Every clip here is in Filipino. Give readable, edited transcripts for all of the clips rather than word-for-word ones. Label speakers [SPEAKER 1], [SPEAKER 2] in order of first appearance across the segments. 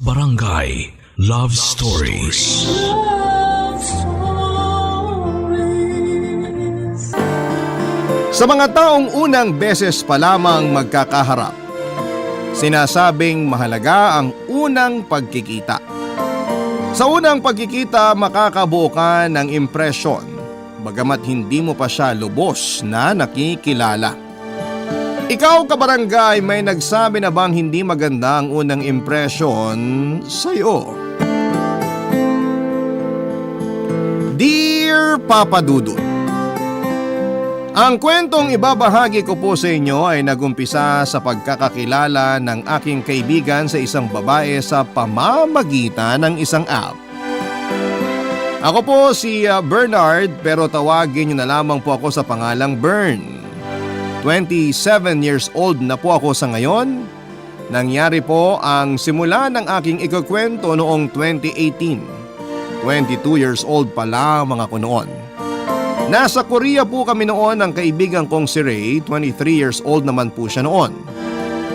[SPEAKER 1] Barangay Love Stories.
[SPEAKER 2] Sa mga taong unang beses pa lamang magkakaharap, sinasabing mahalaga ang unang pagkikita. Sa unang pagkikita, makakabuo ka ng impresyon, bagamat hindi mo pa siya lubos na nakikilala. Ikaw, kabarangay, may nagsabi na bang hindi maganda ang unang impression sa'yo? Dear Papa Dudut, ang kwentong ibabahagi ko po sa inyo ay nagumpisa sa pagkakakilala ng aking kaibigan sa isang babae sa pamamagitan ng isang app. Ako po si Bernard, pero tawagin niyo na lamang po ako sa pangalang Bern. 27 years old na po ako sa ngayon. Nangyari po ang simula ng aking ikukwento noong 2018. 22 years old pa lamang ako noon. Nasa Korea po kami noon ng kaibigan kong si Ray, 23 years old naman po siya noon.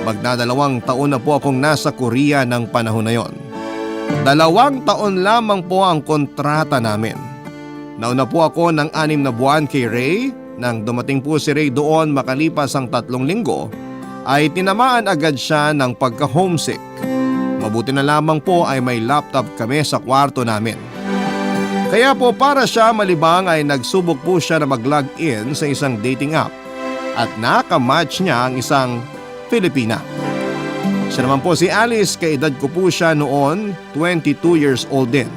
[SPEAKER 2] Magdadalawang taon na po akong nasa Korea ng panahon na yon. 2 taon lamang po ang kontrata namin. Nauna po ako ng 6 na buwan kay Ray. Nang dumating po si Ray doon makalipas ang 3 linggo, ay tinamaan agad siya ng pagka-homesick. Mabuti na lamang po ay may laptop kami sa kwarto namin. Kaya po para siya malibang ay nagsubok po siya na mag-log-in sa isang dating app at nakamatch niya ang isang Filipina. Siya naman po si Alice, kaedad ko po siya noon, 22 years old din.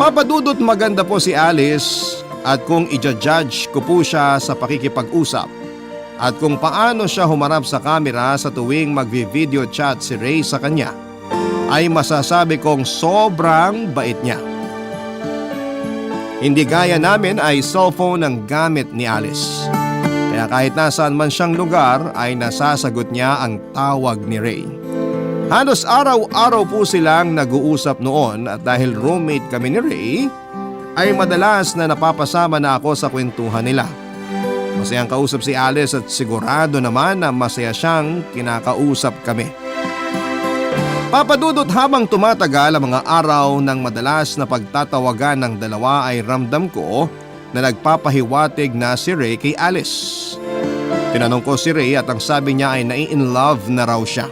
[SPEAKER 2] Papadudot maganda po si Alice at kung i-judge ko po siya sa pakikipag-usap at kung paano siya humarap sa kamera sa tuwing magvi-video chat si Ray sa kanya, ay masasabi kong sobrang bait niya. Hindi gaya namin ay cellphone ang gamit ni Alice. Kaya kahit nasaan man siyang lugar ay nasasagot niya ang tawag ni Ray. Halos araw-araw po silang nag-uusap noon at dahil roommate kami ni Ray, ay madalas na napapasama na ako sa kwentuhan nila. Masayang kausap si Alice at sigurado naman na masaya siyang kinakausap kami. Papadudot habang tumatagal ang mga araw ng madalas na pagtatawagan ng dalawa ay ramdam ko na nagpapahiwatig na si Ray kay Alice. Tinanong ko si Ray at ang sabi niya ay nai-in-love na raw siya.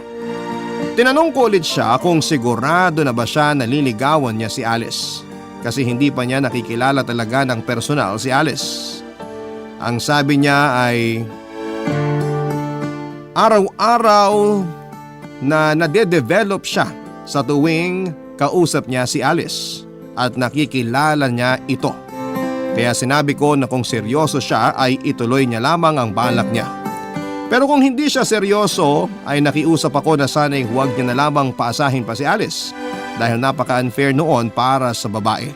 [SPEAKER 2] Tinanong ko ulit siya kung sigurado na ba siya naliligawan niya si Alice. Kasi hindi pa niya nakikilala talaga ng personal si Alice. Ang sabi niya ay araw-araw na nade-develop siya sa tuwing kausap niya si Alice at nakikilala niya ito. Kaya sinabi ko na kung seryoso siya ay ituloy niya lamang ang balak niya. Pero kung hindi siya seryoso ay nakiusap ako na sana'y huwag niya na lamang paasahin pa si Alice dahil napaka-unfair noon para sa babae.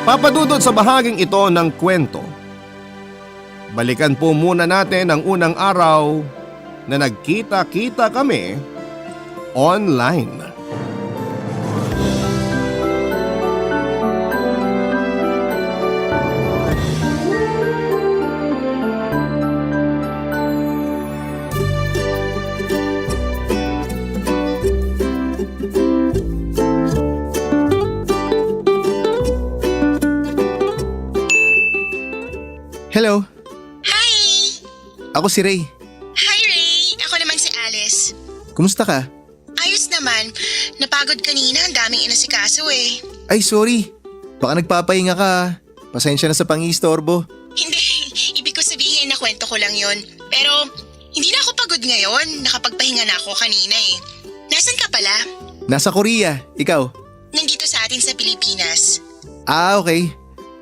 [SPEAKER 2] Papadudod sa bahaging ito ng kwento, balikan po muna natin ang unang araw na nagkita-kita kami online.
[SPEAKER 3] Hello,
[SPEAKER 4] Hi!
[SPEAKER 3] ako si Ray.
[SPEAKER 4] Hi, Ray! Ako naman si Alice.
[SPEAKER 3] Kumusta ka?
[SPEAKER 4] Ayos naman. Napagod kanina. Ang daming inasikaso eh.
[SPEAKER 3] Ay sorry, baka nagpapahinga ka. Pasensya na sa pang-iistorbo.
[SPEAKER 4] Hindi. Ibig ko sabihin na kwento ko lang yon. Pero hindi na ako pagod ngayon. Nakapagpahinga na ako kanina eh. Nasaan ka pala?
[SPEAKER 3] Nasa Korea, ikaw?
[SPEAKER 4] Nandito sa atin sa Pilipinas.
[SPEAKER 3] Ah, okay.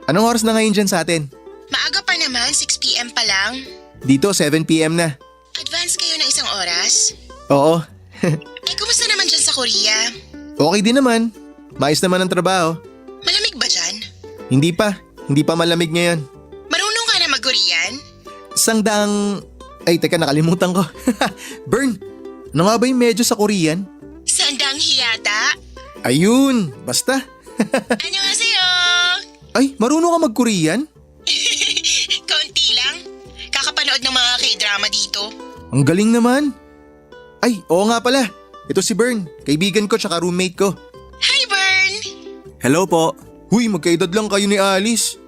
[SPEAKER 3] Anong oras na ngayon dyan sa atin?
[SPEAKER 4] Maaga pa naman. 6 p.m. pa lang.
[SPEAKER 3] Dito, 7 p.m. na.
[SPEAKER 4] Advance kayo ng isang oras?
[SPEAKER 3] Oo.
[SPEAKER 4] Eh, kumusta naman dyan sa Korea?
[SPEAKER 3] Okay din naman. Maayos naman ang trabaho.
[SPEAKER 4] Malamig ba dyan?
[SPEAKER 3] Hindi pa. Hindi pa malamig ngayon.
[SPEAKER 4] Marunong ka na mag-Korean?
[SPEAKER 3] Sangdang... Ay, teka, nakalimutan ko. Bern, ano nga ba yung medyo sa Korean?
[SPEAKER 4] Sandang hiyata?
[SPEAKER 3] Ayun, basta.
[SPEAKER 4] Annyeonghaseyo!
[SPEAKER 3] Ay, marunong ka mag-Korean?
[SPEAKER 4] Kaunti lang. Kakapanood ng mga K-drama dito.
[SPEAKER 3] Ang galing naman. Ay, oo nga pala. Ito si Bern, kaibigan ko tsaka roommate ko.
[SPEAKER 4] Hi, Bern!
[SPEAKER 5] Hello po.
[SPEAKER 3] Huy, magkaedad lang kayo ni Alice.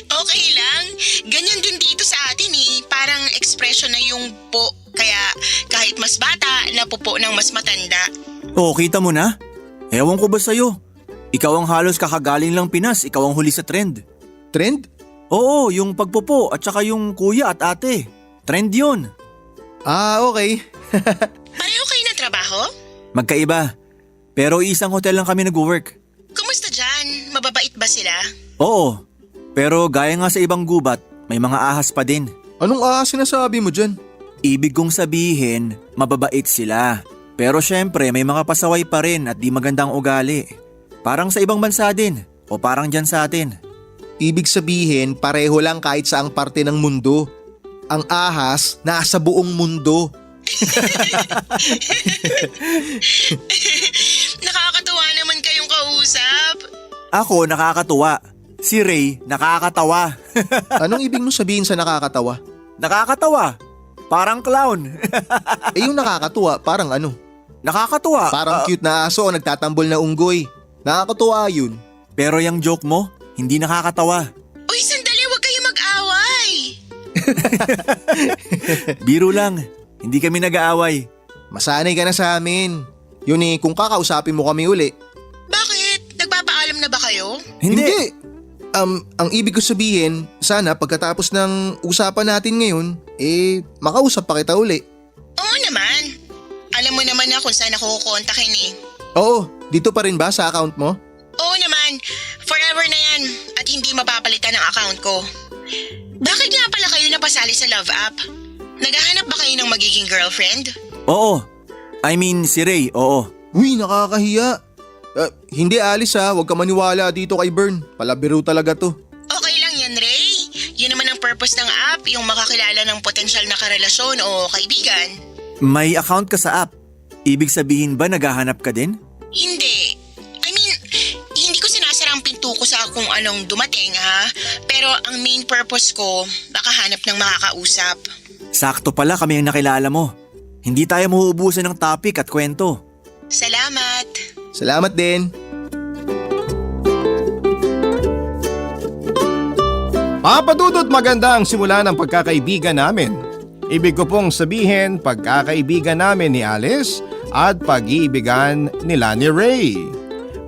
[SPEAKER 4] Okay lang. Ganyan din dito sa atin eh. Parang expression na yung po. Kaya kahit mas bata, napupo ng mas matanda.
[SPEAKER 5] Oh, kita mo na? Ewan ko ba sa'yo? Ikaw ang halos kakagaling lang Pinas, ikaw ang huli sa trend.
[SPEAKER 3] Trend?
[SPEAKER 5] Oo, yung pagpupo at saka yung kuya at ate. Trend yun.
[SPEAKER 3] Ah, okay.
[SPEAKER 4] Pareho kayo ng trabaho?
[SPEAKER 5] Magkaiba. Pero isang hotel lang kami nag-work.
[SPEAKER 4] Kumusta dyan? Mababait ba sila?
[SPEAKER 5] Oo, pero gaya nga sa ibang gubat, may mga ahas pa din.
[SPEAKER 3] Anong sinasabi mo dyan?
[SPEAKER 5] Ibig kong sabihin, mababait sila. Pero syempre may mga pasaway pa rin at di magandang ugali. Parang sa ibang bansa din o parang dyan sa atin.
[SPEAKER 3] Ibig sabihin, pareho lang kahit saang parte ng mundo. Ang ahas, nasa buong mundo.
[SPEAKER 4] Nakakatuwa naman kayong kausap.
[SPEAKER 5] Ako nakakatuwa. Si Ray nakakatawa.
[SPEAKER 3] Anong ibig mo sabihin sa nakakatawa?
[SPEAKER 5] Nakakatawa. Parang clown.
[SPEAKER 3] Yung nakakatuwa, parang ano?
[SPEAKER 5] Nakakatuwa.
[SPEAKER 3] Parang cute na aso o nagtatambol na unggoy. Nakakatuwa yun.
[SPEAKER 5] Pero yung joke mo, hindi nakakatawa.
[SPEAKER 4] Uy, sandali, huwag kayo mag-away.
[SPEAKER 5] Biro lang. Hindi kami nag-aaway.
[SPEAKER 3] Masanay ka na sa amin. Yun kung kakausapin mo kami uli.
[SPEAKER 4] Bakit? Nagpapaalam na ba kayo?
[SPEAKER 5] Hindi.
[SPEAKER 3] Ang ibig ko sabihin, sana pagkatapos ng usapan natin ngayon, makausap pa kita uli.
[SPEAKER 4] Oo naman. Alam mo naman na kung saan ako kukontakin eh.
[SPEAKER 3] Oo, dito pa rin ba sa account mo?
[SPEAKER 4] Oo naman. Forever na yan at hindi mapapalitan ang account ko. Bakit nga pala kayo napasali sa Love App? Naghahanap ba kayo ng magiging girlfriend?
[SPEAKER 5] Oo. I mean si Ray, oo.
[SPEAKER 3] Uy, nakakahiya. Hindi Alice huwag ka maniwala dito kay Bern. Palabiro talaga to.
[SPEAKER 4] Okay lang yan, Ray. Yun naman ang purpose ng app, yung makakilala ng potensyal na karelasyon o kaibigan.
[SPEAKER 5] May account ka sa app. Ibig sabihin ba naghahanap ka din?
[SPEAKER 4] Hindi. I mean, hindi ko sinasara ang pinto ko sa kung anong dumating ha. Pero ang main purpose ko, makahanap ng makakausap.
[SPEAKER 5] Sakto pala kami ang nakilala mo. Hindi tayo mahuubusan ng topic at kwento.
[SPEAKER 4] Salamat.
[SPEAKER 3] Salamat din.
[SPEAKER 2] Papadudot maganda ang simula ng pagkakaibigan namin. Ibig ko pong sabihin pagkakaibigan namin ni Alice at pag-iibigan nila ni Ray.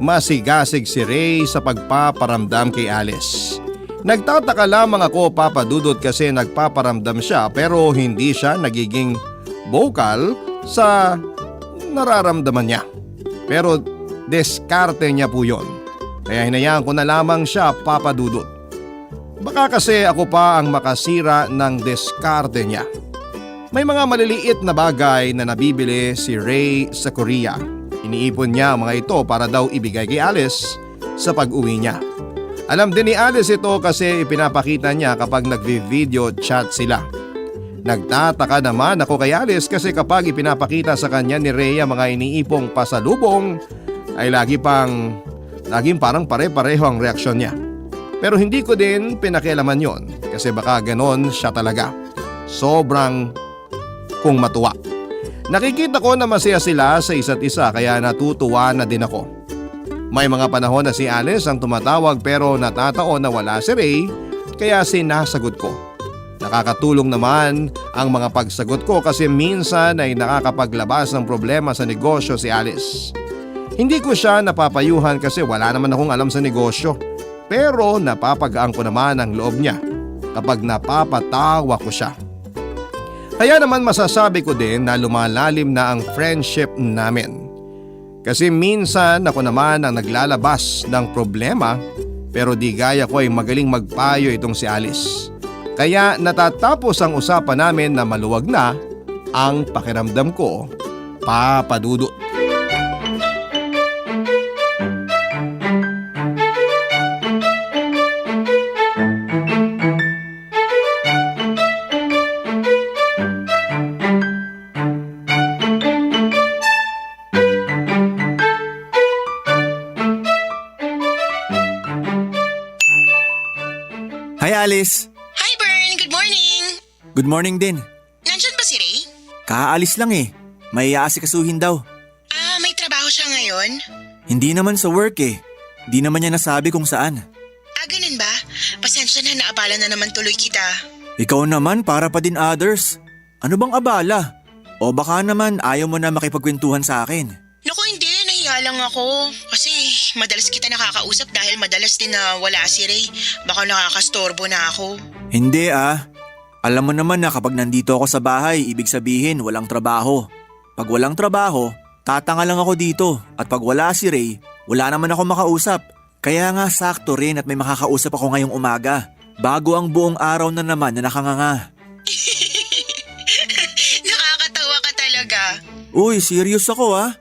[SPEAKER 2] Masigasig si Ray sa pagpaparamdam kay Alice. Nagtataka lamang ako papadudot kasi nagpaparamdam siya pero hindi siya nagiging vocal sa nararamdaman niya. Pero diskarte niya po yun. Kaya hinayaan ko na lamang siya papadudot. Baka kasi ako pa ang makasira ng diskarte niya. May mga maliliit na bagay na nabibili si Ray sa Korea. Iniipon niya ang mga ito para daw ibigay kay Alice sa pag-uwi niya. Alam din ni Alice ito kasi ipinapakita niya kapag nagvi-video chat sila. Nagtataka naman ako kay Alice kasi kapag ipinapakita sa kanya ni Ray ang mga iniipong pasalubong ay laging parang pare-pareho ang reaksyon niya. Pero hindi ko din pinakialaman yon kasi baka ganon siya talaga. Sobrang kung matuwa. Nakikita ko na masaya sila sa isa't isa kaya natutuwa na din ako. May mga panahon na si Alice ang tumatawag pero natataon na wala si Ray kaya sinasagot ko. Nakakatulong naman ang mga pagsagot ko kasi minsan ay nakakapaglabas ng problema sa negosyo si Alice. Hindi ko siya napapayuhan kasi wala naman akong alam sa negosyo. Pero napapagaan ko naman ang loob niya kapag napapatawa ko siya. Kaya naman masasabi ko din na lumalalim na ang friendship namin. Kasi minsan ako naman ang naglalabas ng problema pero di gaya ko ay magaling magpayo itong si Alice. Kaya natatapos ang usapan namin na maluwag na ang pakiramdam ko, papadudot.
[SPEAKER 5] Hi Alice!
[SPEAKER 4] Hi, Bern. Good morning.
[SPEAKER 5] Good morning din.
[SPEAKER 4] Nandyan ba si Ray?
[SPEAKER 5] Kaalis lang eh. May aasikasuhin daw.
[SPEAKER 4] Ah, may trabaho siya ngayon?
[SPEAKER 5] Hindi naman sa work eh. Di naman niya nasabi kung saan.
[SPEAKER 4] Ah, ganun ba? Pasensya na, naabala na naman tuloy kita.
[SPEAKER 5] Ikaw naman para pa din others. Ano bang abala? O baka naman ayaw mo na makipagkwentuhan sa akin.
[SPEAKER 4] Naku, hindi. Nahiya lang ako. Kasi madalas kita nakakausap dahil madalas din na wala si Ray. Baka nakakastorbo na ako.
[SPEAKER 5] Hindi ah. Alam mo naman na kapag nandito ako sa bahay, ibig sabihin walang trabaho. Pag walang trabaho, tatanga lang ako dito. At pag wala si Ray, wala naman ako makausap. Kaya nga sakto rin at may makakausap ako ngayong umaga. Bago ang buong araw na naman na nakanganga.
[SPEAKER 4] Nakakatawa ka talaga.
[SPEAKER 5] Uy, serious ako ah.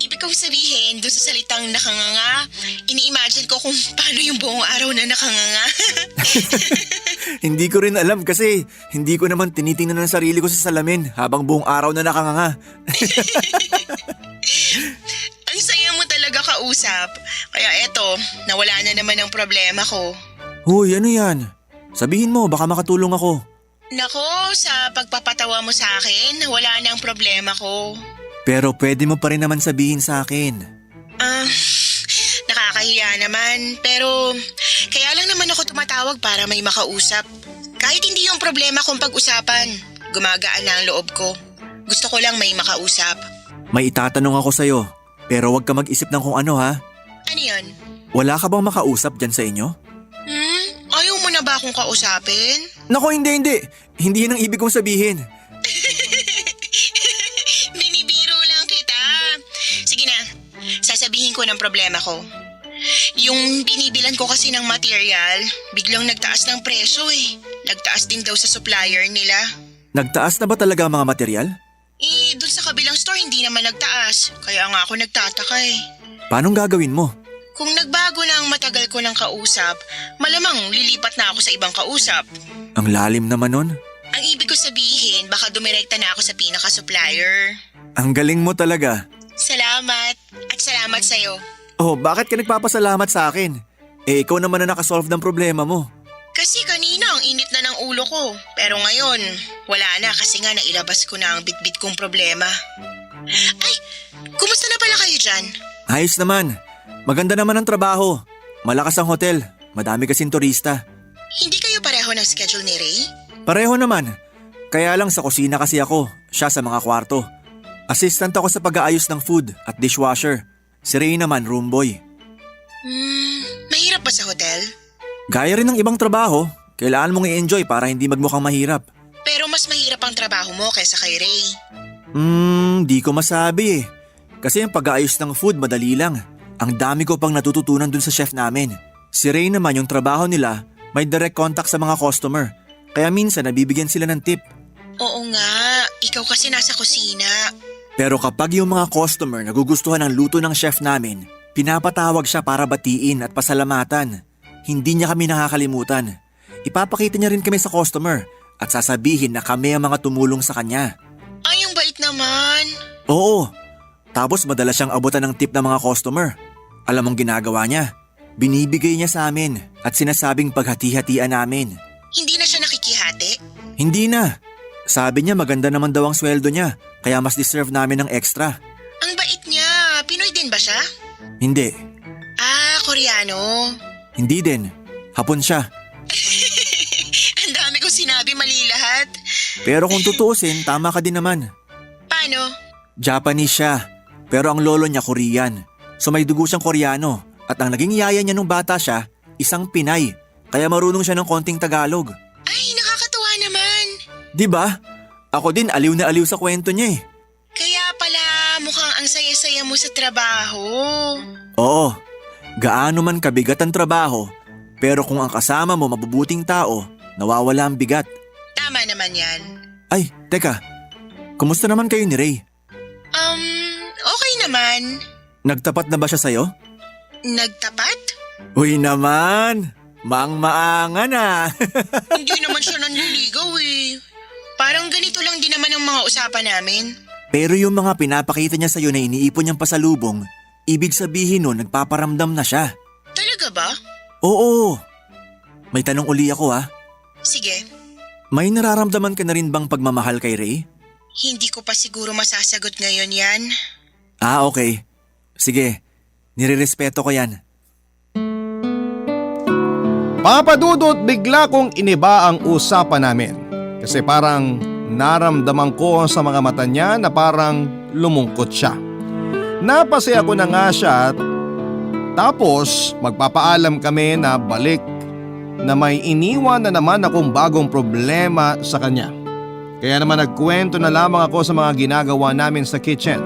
[SPEAKER 4] Ibig kong sabihin, doon sa salitang nakanganga, ini-imagine ko kung paano yung buong araw na nakanganga.
[SPEAKER 5] Hindi ko rin alam kasi hindi ko naman tinitingnan ang sarili ko sa salamin habang buong araw na nakanganga.
[SPEAKER 4] Ang saya mo talaga kausap. Kaya eto, nawala na naman ang problema ko.
[SPEAKER 5] Uy, ano yan? Sabihin mo, baka makatulong ako.
[SPEAKER 4] Nako, sa pagpapatawa mo sa akin, wala na ang problema ko.
[SPEAKER 5] Pero pwede mo pa rin naman sabihin sa akin.
[SPEAKER 4] Ah, nakakahiya naman. Pero kaya lang naman ako tumatawag para may makausap. Kahit hindi yung problema kong pag-usapan, gumagaan na ang loob ko. Gusto ko lang may makausap.
[SPEAKER 5] May itatanong ako sa'yo, pero wag ka mag-isip ng kung ano ha.
[SPEAKER 4] Ano yun?
[SPEAKER 5] Wala ka bang makausap dyan sa inyo?
[SPEAKER 4] Ayaw mo na ba akong kausapin?
[SPEAKER 5] Nako, hindi. Hindi yun ang ibig kong sabihin.
[SPEAKER 4] Binibiro lang kita. Sige na, sasabihin ko ng problema ko. Yung binibilan ko kasi ng material, biglang nagtaas ng presyo eh. Nagtaas din daw sa supplier nila.
[SPEAKER 5] Nagtaas na ba talaga ang mga material?
[SPEAKER 4] Eh, dun sa kabilang store hindi naman nagtaas. Kaya nga ako nagtataka eh.
[SPEAKER 5] Paanong gagawin mo?
[SPEAKER 4] Kung nagbago na ang matagal ko ng kausap, malamang lilipat na ako sa ibang kausap.
[SPEAKER 5] Ang lalim naman nun.
[SPEAKER 4] Ang ibig ko sabihin, baka dumirekta na ako sa pinaka-supplier.
[SPEAKER 5] Ang galing mo talaga.
[SPEAKER 4] Salamat. At salamat sa'yo.
[SPEAKER 5] Oh, bakit ka nagpapasalamat sa akin? Eh, ikaw naman na nakasolve ng problema mo.
[SPEAKER 4] Kasi kanina ang init na ng ulo ko. Pero ngayon, wala na kasi nga nailabas ko na ang bitbit kong problema. Ay, kumusta na pala kayo dyan?
[SPEAKER 5] Ayos naman. Maganda naman ang trabaho. Malakas ang hotel. Madami kasing turista.
[SPEAKER 4] Hindi kayo pareho ng schedule ni Ray?
[SPEAKER 5] Pareho naman. Kaya lang sa kusina kasi ako. Siya sa mga kwarto. Assistant ako sa pag-aayos ng food at dishwasher. Si Ray naman, room boy.
[SPEAKER 4] Mahirap ba sa hotel?
[SPEAKER 5] Gaya rin ng ibang trabaho. Kailangan mong i-enjoy para hindi magmukhang mahirap.
[SPEAKER 4] Pero mas mahirap ang trabaho mo kaysa kay Ray.
[SPEAKER 5] Di ko masabi eh. Kasi ang pag-aayos ng food madali lang. Ang dami ko pang natututunan dun sa chef namin. Si Ray naman yung trabaho nila, may direct contact sa mga customer. Kaya minsan nabibigyan sila ng tip.
[SPEAKER 4] Oo nga, ikaw kasi nasa kusina.
[SPEAKER 5] Pero kapag yung mga customer nagugustuhan ng luto ng chef namin, pinapatawag siya para batiin at pasalamatan. Hindi niya kami nakakalimutan. Ipapakita niya rin kami sa customer at sasabihin na kami ang mga tumulong sa kanya.
[SPEAKER 4] Ay, ang bait naman.
[SPEAKER 5] Oo. Tapos madalas siyang abutan ng tip ng mga customer. Alam mong ginagawa niya? Binibigay niya sa amin at sinasabing paghati-hatian namin.
[SPEAKER 4] Hindi na siya nakikihati?
[SPEAKER 5] Hindi na. Sabi niya maganda naman daw ang sweldo niya, kaya mas deserve namin ng extra.
[SPEAKER 4] Ang bait niya. Pinoy din ba siya?
[SPEAKER 5] Hindi.
[SPEAKER 4] Ah, Koreano.
[SPEAKER 5] Hindi din. Hapon siya.
[SPEAKER 4] Ang dami kong sinabi, mali lahat.
[SPEAKER 5] Pero kung tutuusin, tama ka din naman.
[SPEAKER 4] Paano?
[SPEAKER 5] Japanese siya, pero ang lolo niya Korean. So may dugo siyang Koreano. At ang naging yaya niya nung bata siya, isang Pinay. Kaya marunong siya ng konting Tagalog.
[SPEAKER 4] Ay, nakakatuwa naman.
[SPEAKER 5] Di ba? Ako din aliw na aliw sa kwento niya eh.
[SPEAKER 4] Kaya pala mukhang ang saya-saya mo sa trabaho.
[SPEAKER 5] Oo, gaano man kabigat ang trabaho, pero kung ang kasama mo mabubuting tao, nawawala ang bigat.
[SPEAKER 4] Tama naman yan.
[SPEAKER 5] Ay, teka, kumusta naman kayo ni Ray?
[SPEAKER 4] Okay naman.
[SPEAKER 5] Nagtapat na ba siya sa'yo?
[SPEAKER 4] Nagtapat?
[SPEAKER 5] Uy naman, maang-maangan ah.
[SPEAKER 4] Hindi naman siya nanliligaw eh. Parang ganito lang din naman ang mga usapan namin.
[SPEAKER 5] Pero yung mga pinapakita niya sa'yo na iniipon niyang pasalubong, ibig sabihin nun nagpaparamdam na siya.
[SPEAKER 4] Talaga ba?
[SPEAKER 5] Oo. May tanong uli ako ah.
[SPEAKER 4] Sige.
[SPEAKER 5] May nararamdaman ka na rin bang pagmamahal kay Ray?
[SPEAKER 4] Hindi ko pa siguro masasagot ngayon yan.
[SPEAKER 5] Ah, okay. Sige, nirerespeto ko yan.
[SPEAKER 2] Papa Dudut, bigla kong iniba ang usapan namin. Kasi parang naramdaman ko sa mga mata niya na parang lumungkot siya. Napasaya ko na nga siya at tapos magpapaalam kami na balik na may iniwan na naman akong bagong problema sa kanya. Kaya naman nagkwento na lamang ako sa mga ginagawa namin sa kitchen.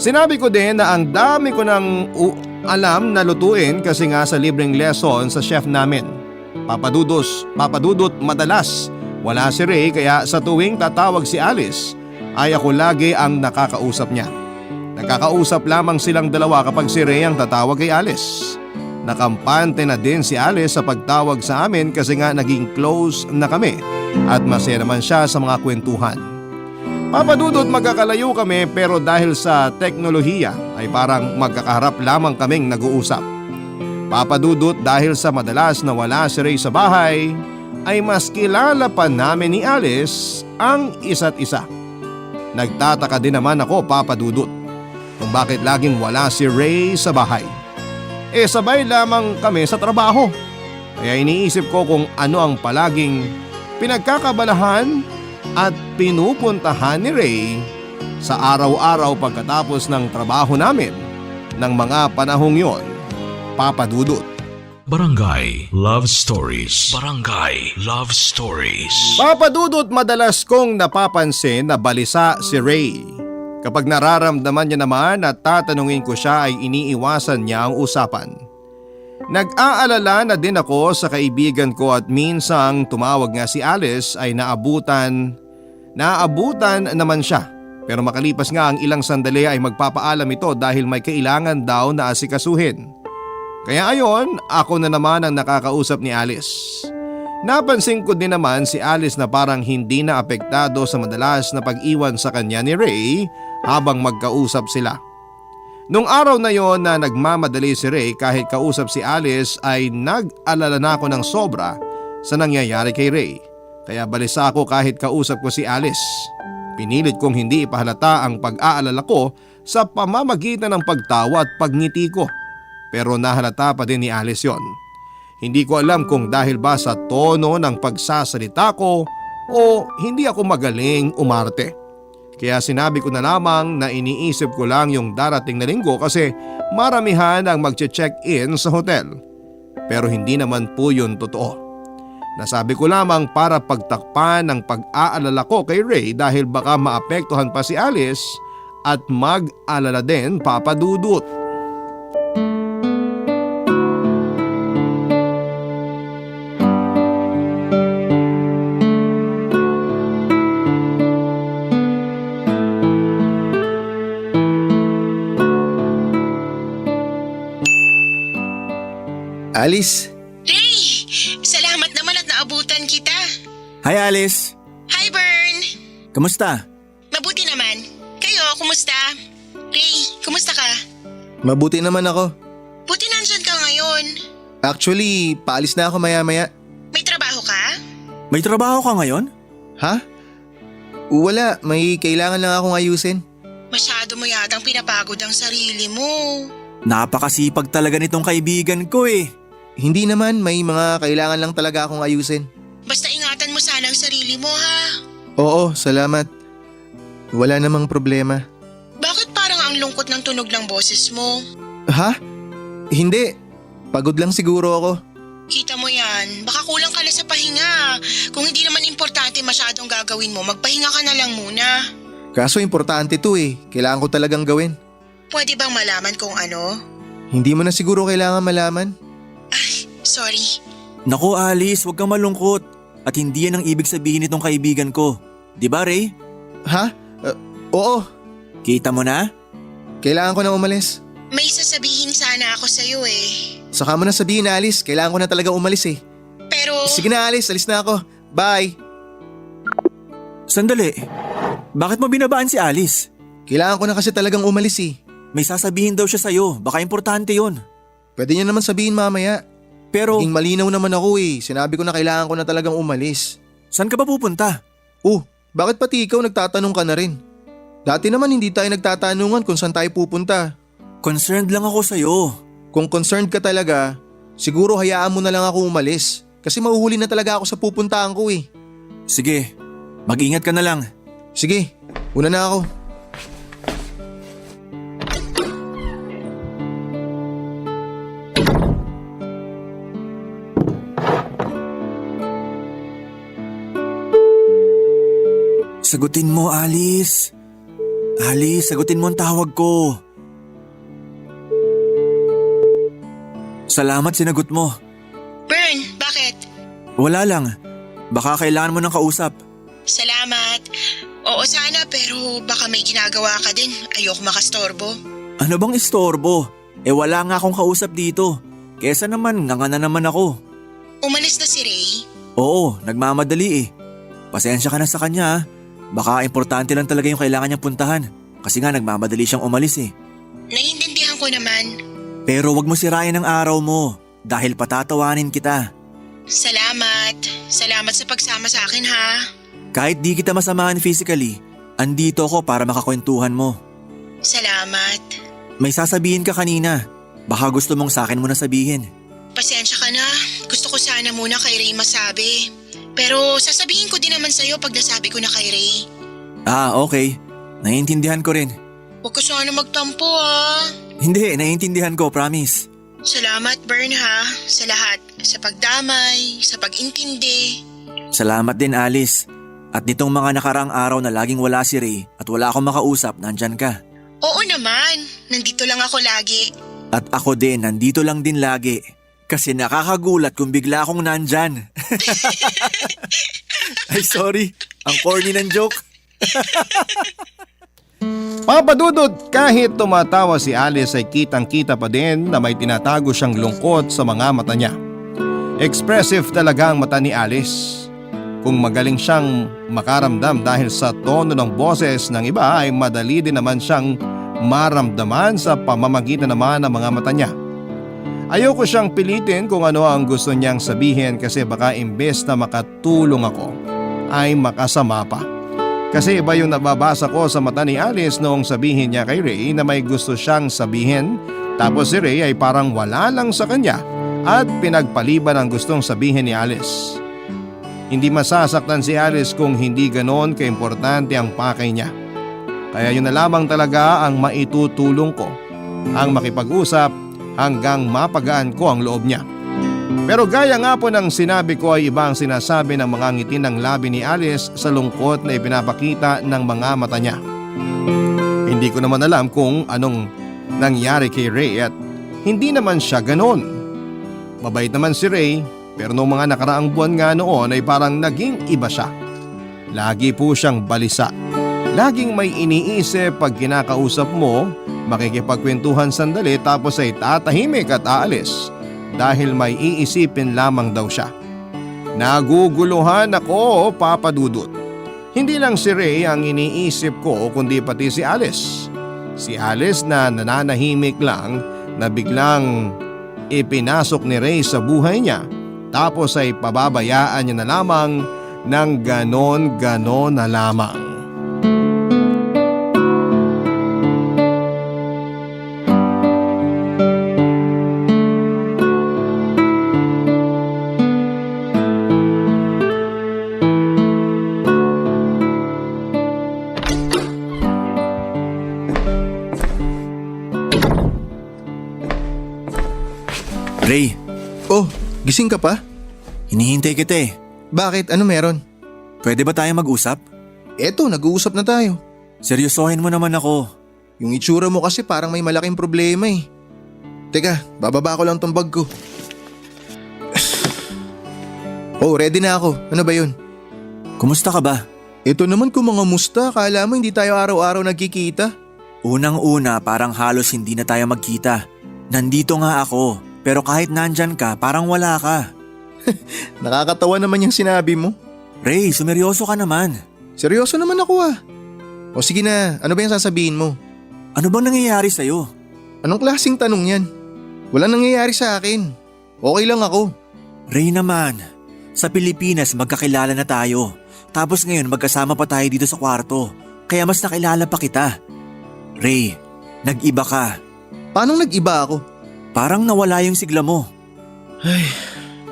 [SPEAKER 2] Sinabi ko din na ang dami ko nang alam na lutuin kasi nga sa libreng lesson sa chef namin. Papa Dudut, madalas wala si Ray kaya sa tuwing tatawag si Alice ay ako lagi ang nakakausap niya. Nakakausap lamang silang dalawa kapag si Ray ang tatawag kay Alice. Nakampante na din si Alice sa pagtawag sa amin kasi nga naging close na kami at masaya naman siya sa mga kwentuhan. Papa Dudut, magkakalayo kami pero dahil sa teknolohiya ay parang magkakaharap lamang kaming nag-uusap. Papa Dudut, dahil sa madalas na wala si Ray sa bahay ay mas kilala pa namin ni Alice ang isa't isa. Nagtataka din naman ako, Papa Dudut, kung bakit laging wala si Ray sa bahay. Sabay lamang kami sa trabaho. Kaya iniisip ko kung ano ang palaging pinagkakabalahan at pinupuntahan ni Ray sa araw-araw pagkatapos ng trabaho namin ng mga panahong yon, Papa Dudut.
[SPEAKER 1] Barangay Love Stories. Barangay Love Stories.
[SPEAKER 2] Papa Dudut, madalas kong napapansin na balisa si Ray. Kapag nararamdaman niya naman at tatanungin ko siya ay iniiwasan niya ang usapan. Nag-aalala na din ako sa kaibigan ko at minsang tumawag nga si Alice ay naabutan naman siya. Pero makalipas nga ang ilang sandali ay magpapaalam ito dahil may kailangan daw na asikasuhin. Kaya ayon, ako na naman ang nakakausap ni Alice. Napansin ko din naman si Alice na parang hindi na apektado sa madalas na pag-iwan sa kanya ni Ray habang magkausap sila. Nung araw na yon na nagmamadali si Ray kahit kausap si Alice ay nag-alala na ako ng sobra sa nangyayari kay Ray. Kaya balisa ako kahit kausap ko si Alice. Pinilit kong hindi ipahalata ang pag-aalala ko sa pamamagitan ng pagtawa at pagngiti ko. Pero nahalata pa din ni Alice yon. Hindi ko alam kung dahil ba sa tono ng pagsasalita ko o hindi ako magaling umarte. Kaya sinabi ko na lamang na iniisip ko lang yung darating na linggo kasi maramihan ang magche-check-in sa hotel. Pero hindi naman po yun totoo. Nasabi ko lamang para pagtakpan ng pag-aalala ko kay Ray dahil baka maapektuhan pa si Alice at mag-alala din, Papa Dudut.
[SPEAKER 3] Alice,
[SPEAKER 4] Ray! Salamat naman at naabutan kita.
[SPEAKER 5] Hi Alice!
[SPEAKER 4] Hi, Bern!
[SPEAKER 5] Kamusta?
[SPEAKER 4] Mabuti naman. Kayo, kumusta? Ray, kumusta ka?
[SPEAKER 3] mabuti naman ako.
[SPEAKER 4] Buti nandyan ka ngayon.
[SPEAKER 3] Actually, paalis na ako maya-maya.
[SPEAKER 4] May trabaho ka?
[SPEAKER 5] May trabaho ka ngayon?
[SPEAKER 3] Ha? Wala, may kailangan lang akong ayusin.
[SPEAKER 4] Masyado mo yatang pinapagod ang sarili mo.
[SPEAKER 5] Napakasipag talaga nitong kaibigan ko eh.
[SPEAKER 3] Hindi naman, may mga kailangan lang talaga akong ayusin.
[SPEAKER 4] Basta ingatan mo sana ang sarili mo, ha?
[SPEAKER 3] Oo, salamat. Wala namang problema.
[SPEAKER 4] Bakit parang ang lungkot ng tunog ng boses mo?
[SPEAKER 3] Ha? Hindi. Pagod lang siguro ako.
[SPEAKER 4] Kita mo yan, baka kulang ka na sa pahinga. Kung hindi naman importante masyadong gagawin mo, magpahinga ka na lang muna.
[SPEAKER 3] Kaso importante to eh. Kailangan ko talagang gawin.
[SPEAKER 4] Pwede bang malaman kung ano?
[SPEAKER 3] Hindi mo na siguro kailangan malaman.
[SPEAKER 4] Sorry.
[SPEAKER 5] Naku Alice, huwag kang malungkot. At hindi yan ang ibig sabihin nitong kaibigan ko. Di ba Ray?
[SPEAKER 3] Ha? Oo.
[SPEAKER 5] Kita mo na?
[SPEAKER 3] Kailangan ko na umalis.
[SPEAKER 4] May sasabihin sana ako sa'yo eh.
[SPEAKER 3] Saka mo na sabihin, Alice. Kailangan ko na talaga umalis eh.
[SPEAKER 4] Pero…
[SPEAKER 3] Sige na, Alice. Alis na ako. Bye.
[SPEAKER 5] Sandali. Bakit mo binabaan si Alice?
[SPEAKER 3] Kailangan ko na kasi talagang umalis eh.
[SPEAKER 5] May sasabihin daw siya sa'yo. Baka importante yon.
[SPEAKER 3] Pwede niya naman sabihin mamaya.
[SPEAKER 5] Pero,
[SPEAKER 3] Malinaw naman ako eh. Sinabi ko na kailangan ko na talagang umalis.
[SPEAKER 5] saan ka ba pupunta?
[SPEAKER 3] Oh, Bakit pati ikaw nagtatanong ka na rin? Dati naman hindi tayo nagtatanungan kung saan tayo pupunta.
[SPEAKER 5] Concerned lang ako sa'yo.
[SPEAKER 3] Kung concerned ka talaga, siguro hayaan mo na lang ako umalis. Kasi mahuhuli na talaga ako sa pupuntahan ko eh.
[SPEAKER 5] Sige, mag-ingat ka na lang.
[SPEAKER 3] Sige, una na ako.
[SPEAKER 5] Sagutin mo, Alice. Alice, sagutin mo ang tawag ko. Salamat, sinagot mo.
[SPEAKER 4] Bern, bakit?
[SPEAKER 5] Wala lang. Baka kailangan mo ng kausap.
[SPEAKER 4] Salamat. Oo sana pero baka may ginagawa ka din. Ayoko makastorbo.
[SPEAKER 5] Ano bang istorbo? Wala nga akong kausap dito. Kesa naman, nga na naman ako.
[SPEAKER 4] Umalis na si Ray.
[SPEAKER 5] Oo, nagmamadali eh. Pasensya ka na sa kanya ah. Baka importante lang talaga yung kailangan niyang puntahan. Kasi nga nagmamadali siyang umalis eh.
[SPEAKER 4] Naiintindihan ko naman.
[SPEAKER 5] Pero wag mo sirain ang araw mo. Dahil patatawanin kita.
[SPEAKER 4] Salamat. Salamat sa pagsama sa akin ha.
[SPEAKER 5] Kahit di kita masamahan physically, andito ako para makakwentuhan mo.
[SPEAKER 4] Salamat.
[SPEAKER 5] May sasabihin ka kanina. Baka gusto mong sa akin mo na sabihin.
[SPEAKER 4] Pasensya ka na. Gusto ko sana muna kay Ray masabi. Pero sasabihin ko din naman sa'yo pag nasabi ko na kay Ray.
[SPEAKER 5] Ah, okay. Naiintindihan ko rin.
[SPEAKER 4] Huwag ka sana magtampo ha.
[SPEAKER 5] Hindi, naiintindihan ko, promise.
[SPEAKER 4] Salamat Bern ha. Sa lahat. Sa pagdamay, sa pag-intindi.
[SPEAKER 5] Salamat din, Alice. At nitong mga nakaraang araw na laging wala si Ray at wala akong makausap, nandyan ka.
[SPEAKER 4] Oo naman. Nandito lang ako lagi.
[SPEAKER 5] At ako din, nandito lang din lagi. Kasi nakakagulat kung bigla akong nandyan. Ay, sorry. Ang corny ng joke.
[SPEAKER 2] Papa Dudut, kahit tumatawa si Alice ay kitang-kita pa din na may tinatago siyang lungkot sa mga mata niya. Expressive talaga ang mata ni Alice. Kung magaling siyang makaramdam dahil sa tono ng boses ng iba ay madali din naman siyang maramdaman sa pamamagitan naman ng mga mata niya. Ayoko siyang pilitin kung ano ang gusto niyang sabihin kasi baka imbes na makatulong ako ay makasama pa. Kasi iba yung nababasa ko sa mata ni Alice noong sabihin niya kay Ray na may gusto siyang sabihin tapos si Ray ay parang wala lang sa kanya at pinagpaliban ang gustong sabihin ni Alice. Hindi masasaktan si Alice kung hindi ganon kaimportante ang pakay niya. Kaya yun na lamang talaga ang maitutulong ko, ang makipag-usap hanggang mapagaan ko ang loob niya. Pero gaya nga po ng sinabi ko ay ibang sinasabi ng mga ngiti ng labi ni Alice sa lungkot na ipinapakita ng mga mata niya. Hindi ko naman alam kung anong nangyari kay Ray at hindi naman siya ganon. Mabait naman si Ray pero noong mga nakaraang buwan nga noon ay parang naging iba siya. Lagi po siyang balisa. Laging may iniisip pag kinakausap mo, makikipagkwentuhan sandali tapos ay tatahimik at aalis dahil may iisipin lamang daw siya. Naguguluhan ako, Papa Dudut. Hindi lang si Ray ang iniisip ko kundi pati si Alice. Si Alice na nananahimik lang na biglang ipinasok ni Ray sa buhay niya tapos ay pababayaan niya na lamang ng ganon-ganon na lamang.
[SPEAKER 5] Ray,
[SPEAKER 3] Oh, gising ka pa?
[SPEAKER 5] hinihintay kita eh.
[SPEAKER 3] Bakit? Ano meron?
[SPEAKER 5] Pwede ba tayo mag-usap?
[SPEAKER 3] Eto, nag-uusap na tayo.
[SPEAKER 5] Seryosohin mo naman ako.
[SPEAKER 3] Yung itsura mo kasi parang may malaking problema eh. Teka, bababa ko lang tong bag ko. Oh, ready na ako. Ano ba yun?
[SPEAKER 5] Kumusta ka ba?
[SPEAKER 3] Ito naman kung mga musta, kala mo hindi tayo araw-araw nagkikita.
[SPEAKER 5] Unang-una parang halos hindi na tayo magkita. Nandito nga ako, pero kahit nandyan ka parang wala ka.
[SPEAKER 3] Nakakatawa naman yung sinabi mo.
[SPEAKER 5] Ray, sumeryoso ka naman.
[SPEAKER 3] Seryoso naman ako ah. O sige na, ano ba yung sasabihin mo?
[SPEAKER 5] Ano bang nangyayari sa'yo?
[SPEAKER 3] Anong klaseng tanong yan? Walang nangyayari sa akin. Okay lang ako.
[SPEAKER 5] Ray naman, sa Pilipinas magkakilala na tayo. Tapos ngayon magkasama pa tayo dito sa kwarto. Kaya mas nakilala pa kita. Ray, nag-iba ka.
[SPEAKER 3] Paano nag-iba ako?
[SPEAKER 5] Parang nawala yung sigla mo.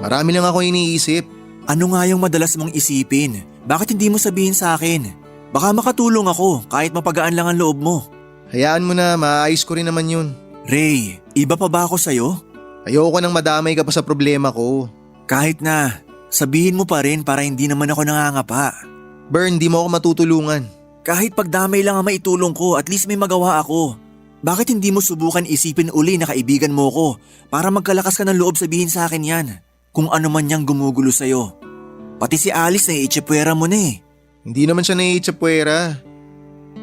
[SPEAKER 3] Marami lang ako iniisip.
[SPEAKER 5] Ano nga yung madalas mong isipin? Bakit hindi mo sabihin sa akin? Baka makatulong ako kahit mapagaan lang ang loob mo.
[SPEAKER 3] Hayaan mo na, maayos ko rin naman yun.
[SPEAKER 5] Ray, iba pa ba ako sa'yo?
[SPEAKER 3] Ayoko nang madamay ka pa sa problema ko.
[SPEAKER 5] Kahit na, sabihin mo pa rin para hindi naman ako nangangapa.
[SPEAKER 3] Bern, di mo ako matutulungan.
[SPEAKER 5] Kahit pagdamay lang ang maitulong ko, at least may magawa ako. Bakit hindi mo subukan isipin uli na kaibigan mo ko para magkalakas ka ng loob sabihin sa akin yan? Kung ano man niyang gumugulo sa'yo. Pati si Alice na iitsipwera mo na eh.
[SPEAKER 3] Hindi naman siya naiitsapwera.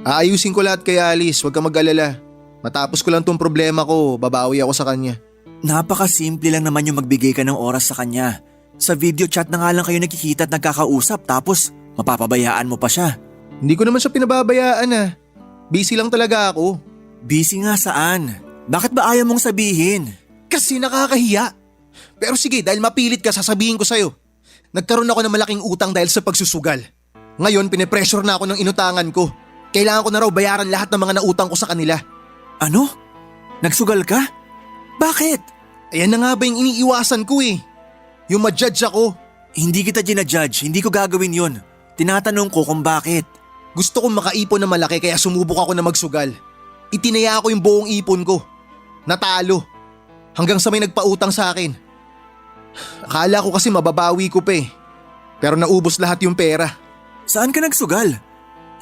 [SPEAKER 3] Aayusin ko lahat kay Alice, huwag kang mag-alala. Matapos ko lang tong problema ko, babawi ako sa kanya.
[SPEAKER 5] Napakasimple lang naman yung magbigay ka ng oras sa kanya. Sa video chat na nga lang kayo nakikita at nagkakausap tapos mapapabayaan mo pa siya.
[SPEAKER 3] Hindi ko naman siya pinababayaan Busy lang talaga ako.
[SPEAKER 5] Busy nga saan? Bakit ba ayaw mong sabihin?
[SPEAKER 3] Kasi nakakahiya. Pero sige, dahil mapilit ka, sasabihin ko sa'yo. Nagkaroon ako ng malaking utang dahil sa pagsusugal. Ngayon, pinipressure na ako ng inutangan ko. Kailangan ko na raw bayaran lahat ng mga nautang ko sa kanila.
[SPEAKER 5] Ano? Nagsugal ka? Bakit?
[SPEAKER 3] Ayan na nga ba yung iniiwasan ko Yung ma-judge ako.
[SPEAKER 5] Hindi kita ginajudge, hindi ko gagawin yun. Tinatanong ko kung bakit.
[SPEAKER 3] Gusto kong makaipon na malaki kaya sumubok ako na magsugal. Itinaya ko yung buong ipon ko. Natalo. Hanggang sa may nagpautang sa akin. Akala ko kasi mababawi ko pa Pero naubos lahat yung pera.
[SPEAKER 5] Saan ka nagsugal?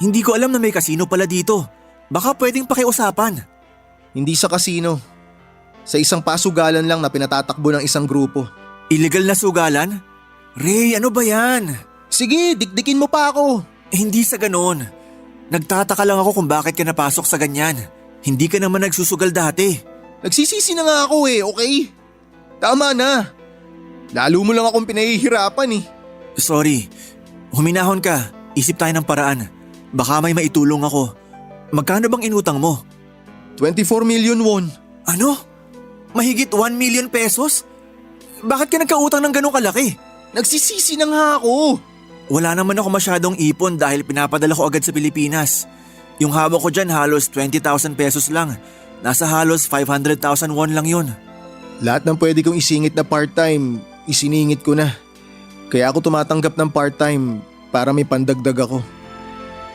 [SPEAKER 5] Hindi ko alam na may kasino pala dito. Baka pwedeng pakiusapan.
[SPEAKER 3] Hindi sa kasino. Sa isang pasugalan lang na pinatatakbo ng isang grupo.
[SPEAKER 5] Illegal na sugalan? Ray, ano ba yan?
[SPEAKER 3] Sige, dikdikin mo pa ako.
[SPEAKER 5] Hindi sa ganon. Nagtataka lang ako kung bakit ka napasok sa ganyan. Hindi ka naman nagsusugal dati.
[SPEAKER 3] Nagsisisi na nga ako okay? Tama na. Lalo mo lang akong pinahihirapan
[SPEAKER 5] Sorry. Huminahon ka. Isip tayo ng paraan. Baka may maitulong ako. Magkano bang inutang mo?
[SPEAKER 3] 24 million won.
[SPEAKER 5] Ano? Mahigit 1 million pesos? Bakit ka nagkautang ng ganong kalaki?
[SPEAKER 3] Nagsisisi na nga ako.
[SPEAKER 5] Wala naman ako masyadong ipon dahil pinapadala ko agad sa Pilipinas. Yung hawak ko dyan halos 20,000 pesos lang. Nasa halos 500,000 won lang yun.
[SPEAKER 3] Lahat ng pwede kong isingit na part-time, isiningit ko na. Kaya ako tumatanggap ng part-time para may pandagdag ako.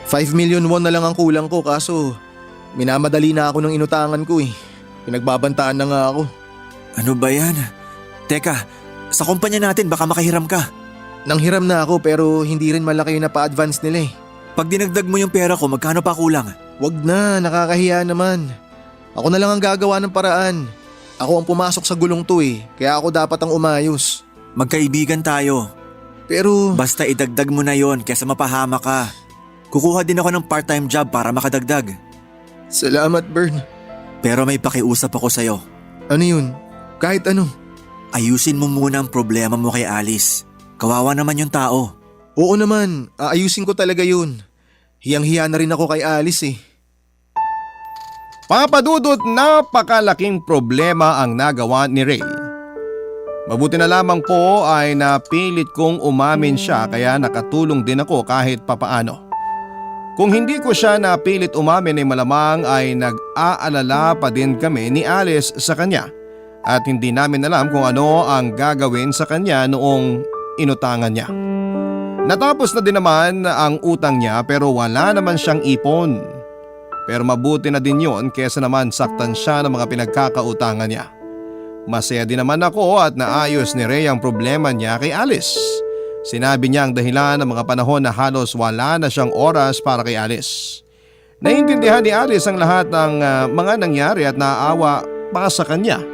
[SPEAKER 3] 5 million won na lang ang kulang ko kaso minamadali na ako ng inutangan ko Pinagbabantaan na nga ako.
[SPEAKER 5] Ano ba yan? Teka, sa kumpanya natin baka makahiram ka.
[SPEAKER 3] Nanghiram na ako pero hindi rin malaki yung napa-advance nila
[SPEAKER 5] Pag dinagdag mo yung pera ko, magkano pa kulang?
[SPEAKER 3] Wag na, nakakahiya naman. Ako na lang ang gagawa ng paraan. Ako ang pumasok sa gulong to kaya ako dapat ang umayos.
[SPEAKER 5] Magkaibigan tayo.
[SPEAKER 3] Pero…
[SPEAKER 5] Basta idagdag mo na yon kesa mapahama ka. Kukuha din ako ng part-time job para makadagdag.
[SPEAKER 3] Salamat, Bern.
[SPEAKER 5] Pero may pakiusap ako sa'yo.
[SPEAKER 3] Ano yun? Kahit ano.
[SPEAKER 5] Ayusin mo muna ang problema mo kay Alice. Kawawa naman yung tao.
[SPEAKER 3] Oo naman, aayusin ko talaga yun. Hiyang-hiya na rin ako kay Alice
[SPEAKER 2] Papadudot, napakalaking problema ang nagawa ni Ray. Mabuti na lamang po ay napilit kong umamin siya kaya nakatulong din ako kahit papaano. Kung hindi ko siya napilit umamin ay malamang ay nag-aalala pa din kami ni Alice sa kanya at hindi namin alam kung ano ang gagawin sa kanya noong inutangan niya. Natapos na din naman ang utang niya pero wala naman siyang ipon. Pero mabuti na din yon kesa naman saktan siya ng mga pinagkakautangan niya. Masaya din naman ako at naayos ni Ray ang problema niya kay Alice. Sinabi niya ang dahilan ng mga panahon na halos wala na siyang oras para kay Alice. Naiintindihan ni Alice ang lahat ng mga nangyari at naaawa pa sa kanya.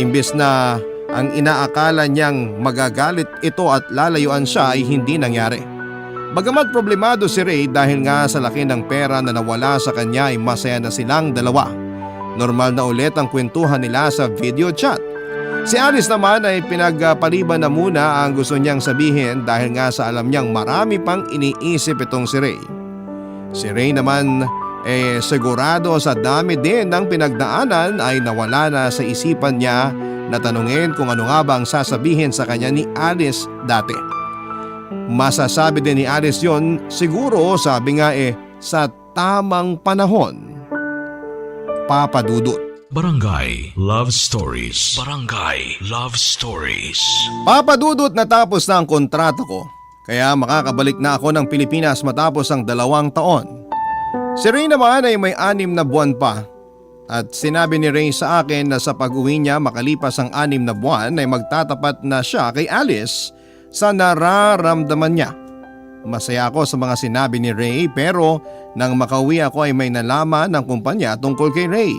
[SPEAKER 2] Imbes na ang inaakala niyang magagalit ito at lalayuan siya ay hindi nangyari. Bagamat problemado si Ray dahil nga sa laki ng pera na nawala sa kanya ay masaya na silang dalawa. Normal na ulit ang kwentuhan nila sa video chat. Si Alice naman ay pinagpaliban na muna ang gusto niyang sabihin dahil nga sa alam niyang marami pang iniisip itong si Ray. Si Ray naman sigurado sa dami din ng pinagdaanan ay nawala na sa isipan niya na tanungin kung ano nga ba ang sasabihin sa kanya ni Alice dati. Masasabi din ni Alice yon siguro, sabi nga sa tamang panahon. Papa Dudut.
[SPEAKER 1] Barangay Love Stories. Barangay Love Stories.
[SPEAKER 2] Papa Dudut, natapos na ang kontrata ko. Kaya makakabalik na ako ng Pilipinas matapos ang 2 taon. Si Ray naman ay may 6 na buwan pa. At sinabi ni Ray sa akin na sa pag-uwi niya makalipas ang 6 na buwan ay magtatapat na siya kay Alice sa nararamdaman niya. Masaya ako sa mga sinabi ni Ray, pero nang makauwi ako ay may nalaman ng kumpanya tungkol kay Ray.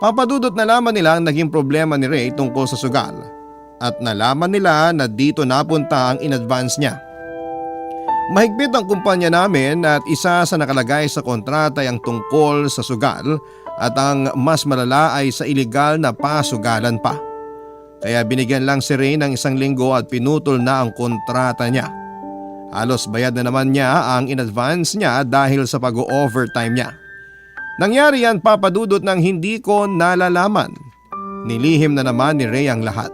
[SPEAKER 2] Papadudot, nalaman nila ang naging problema ni Ray tungkol sa sugal. At nalaman nila na dito napunta ang in-advance niya. Mahigpit ang kumpanya namin at isa sa nakalagay sa kontrata ay ang tungkol sa sugal, at ang mas malala ay sa iligal na pasugalan pa. Kaya binigyan lang si Ray ng 1 linggo at pinutol na ang kontrata niya. Halos bayad na naman niya ang in-advance niya dahil sa pag-overtime niya. Nangyari yan, Papadudot, nang hindi ko nalalaman. Nilihim na naman ni Ray ang lahat.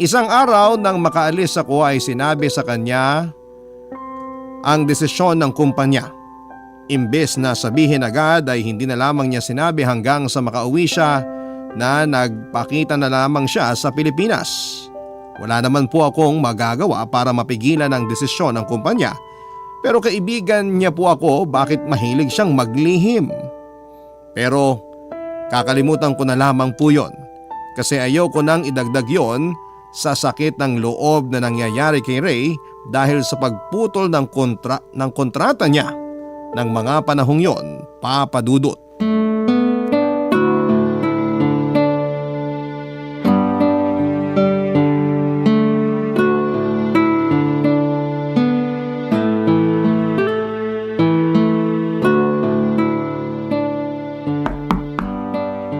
[SPEAKER 2] Isang araw nang makaalis ako ay sinabi sa kanya ang desisyon ng kumpanya. Imbes na sabihin agad ay hindi na lamang niya sinabi hanggang sa makauwi siya na nagpakita na lamang siya sa Pilipinas. Wala naman po akong magagawa para mapigilan ang desisyon ng kumpanya, pero kaibigan niya po ako, bakit mahilig siyang maglihim. Pero kakalimutan ko na lamang po yon kasi ayaw ko nang idagdag yon sa sakit ng loob na nangyayari kay Ray dahil sa pagputol ng kontrata niya ng mga panahong yon, Papadudot.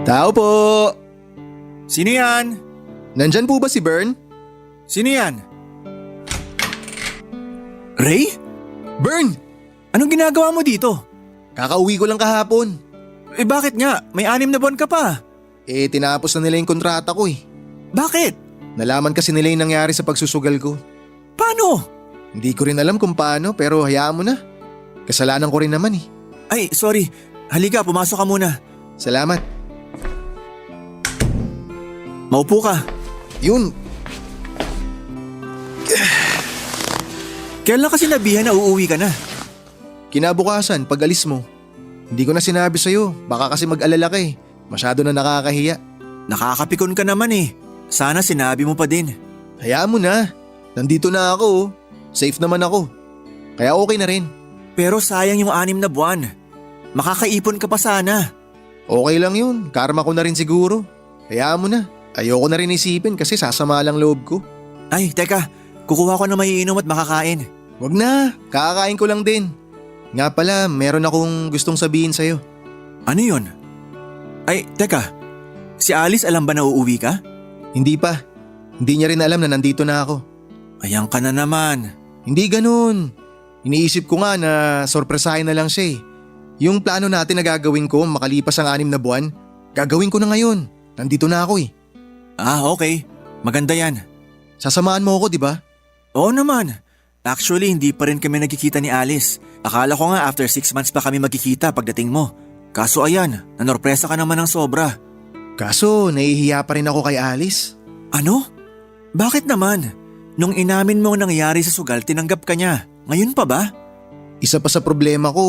[SPEAKER 3] Tao po!
[SPEAKER 5] Sino yan?
[SPEAKER 3] Nandyan po ba si Bern?
[SPEAKER 5] Sino yan? Ray?
[SPEAKER 3] Bern!
[SPEAKER 5] Anong ginagawa mo dito?
[SPEAKER 3] Kakauwi ko lang kahapon.
[SPEAKER 5] Bakit nga? May 6 na buwan ka pa.
[SPEAKER 3] Tinapos na nila yung kontrata ko .
[SPEAKER 5] Bakit?
[SPEAKER 3] Nalaman kasi nila yung nangyari sa pagsusugal ko.
[SPEAKER 5] Paano?
[SPEAKER 3] Hindi ko rin alam kung paano, pero hayaan mo na. Kasalanan ko rin naman .
[SPEAKER 5] Ay, sorry. Halika, pumasok ka muna.
[SPEAKER 3] Salamat.
[SPEAKER 5] Maupo ka.
[SPEAKER 3] Yun.
[SPEAKER 5] Kailan kasi nabihan na uuwi ka na?
[SPEAKER 3] Kinabukasan, pag alis mo. Hindi ko na sinabi sa'yo, baka kasi mag-alala ka . Masyado na nakakahiya.
[SPEAKER 5] Nakakapikon ka naman . Sana sinabi mo pa din.
[SPEAKER 3] Hayaan mo na. Nandito na ako . Safe naman ako. Kaya okay na rin.
[SPEAKER 5] Pero sayang yung 6 na buwan. Makakaipon ka pa sana.
[SPEAKER 3] Okay lang yun. Karma ko na rin siguro. Hayaan mo na. Ayoko na rin isipin kasi sasama lang loob ko.
[SPEAKER 5] Ay, teka. Kukuha ko na maiinom at makakain.
[SPEAKER 3] Wag na. Kakakain ko lang din. Nga pala, meron akong gustong sabihin sa'yo.
[SPEAKER 5] Ano yun? Ay, teka. Si Alice alam ba na uuwi ka?
[SPEAKER 3] Hindi pa. Hindi niya rin alam na nandito na ako.
[SPEAKER 5] Ayan ka na naman.
[SPEAKER 3] Hindi ganun. Iniisip ko nga na sorpresahin na lang siya . Yung plano natin na gagawin ko makalipas ang 6 na buwan, gagawin ko na ngayon. Nandito na ako .
[SPEAKER 5] Ah, okay. Maganda yan.
[SPEAKER 3] Sasamahan mo ako, di ba?
[SPEAKER 5] Oo naman. Actually, hindi pa rin kami nagkikita ni Alice. Akala ko nga after 6 months pa kami magkikita pagdating mo. Kaso ayan, nanorpresa ka naman ng sobra.
[SPEAKER 3] Kaso, nahihiya pa rin ako kay Alice.
[SPEAKER 5] Ano? Bakit naman? Nung inamin mo ang nangyari sa sugal, tinanggap ka niya. Ngayon pa ba?
[SPEAKER 3] Isa pa sa problema ko,